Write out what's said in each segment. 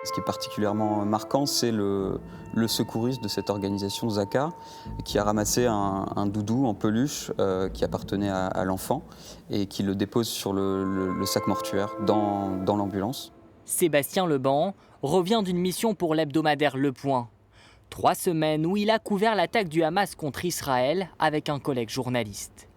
Ce qui est particulièrement marquant, c'est le secouriste de cette organisation, Zaka, qui a ramassé un doudou en peluche qui appartenait à l'enfant et qui le dépose sur le sac mortuaire dans l'ambulance. Sébastien Leban revient d'une mission pour l'hebdomadaire Le Point. 3 semaines où il a couvert l'attaque du Hamas contre Israël avec un collègue journaliste.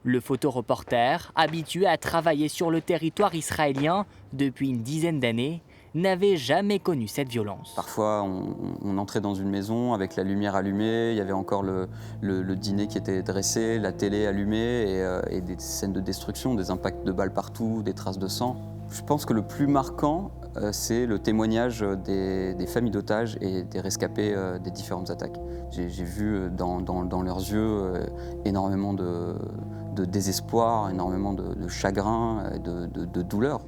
Le photoreporter, habitué à travailler sur le territoire israélien depuis une dizaine d'années, n'avait jamais connu cette violence. Parfois, on entrait dans une maison avec la lumière allumée, il y avait encore le dîner qui était dressé, la télé allumée et des scènes de destruction, des impacts de balles partout, des traces de sang. Je pense que le plus marquant, c'est le témoignage des familles d'otages et des rescapés des différentes attaques. J'ai vu dans leurs yeux énormément de désespoir, énormément de chagrin, de douleur.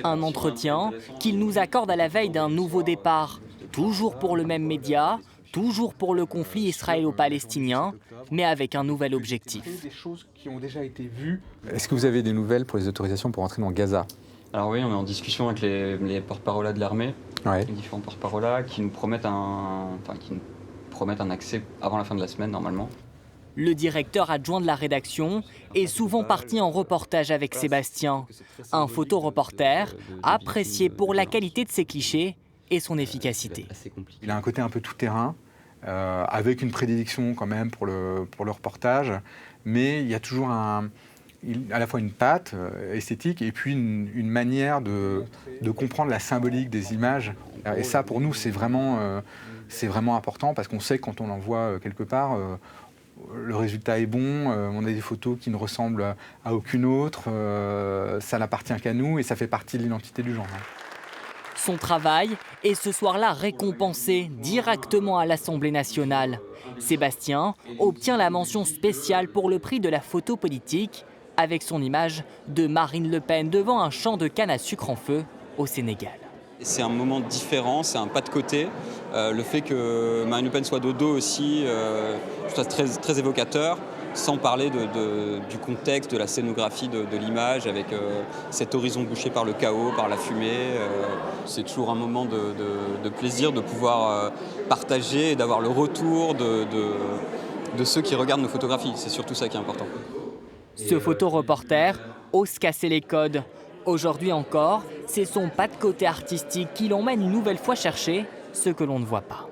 Un entretien qu'il nous accorde à la veille d'un nouveau départ, toujours pour le même média, toujours pour le conflit israélo-palestinien, mais avec un nouvel objectif. Des choses qui ont déjà été vues. Est-ce que vous avez des nouvelles pour les autorisations pour entrer dans Gaza? Alors oui, on est en discussion avec les porte-parole de l'armée, Ouais. les différents porte-parole qui nous promettent un accès avant la fin de la semaine normalement. Le directeur adjoint de la rédaction est souvent parti en reportage avec Sébastien, un photoreporter apprécié pour la qualité de ses clichés et son efficacité. Il a un côté un peu tout-terrain, avec une prédilection quand même pour le reportage, mais il y a toujours à la fois une patte esthétique et puis une manière de comprendre la symbolique des images. Et ça, pour nous, c'est vraiment important parce qu'on sait que quand on l'envoie quelque part, le résultat est bon, on a des photos qui ne ressemblent à aucune autre, ça n'appartient qu'à nous et ça fait partie de l'identité du genre. Son travail est ce soir-là récompensé directement à l'Assemblée nationale. Sébastien obtient la mention spéciale pour le prix de la photo politique avec son image de Marine Le Pen devant un champ de canne à sucre en feu au Sénégal. C'est un moment différent, c'est un pas de côté. Le fait que Marine Le Pen soit de dos aussi, je trouve ça très évocateur, sans parler du contexte, de la scénographie de l'image, avec cet horizon bouché par le chaos, par la fumée. C'est toujours un moment de plaisir de pouvoir partager et d'avoir le retour de ceux qui regardent nos photographies. C'est surtout ça qui est important. Ce photoreporter ose casser les codes. Aujourd'hui encore, c'est son pas de côté artistique qui l'emmène une nouvelle fois chercher ce que l'on ne voit pas.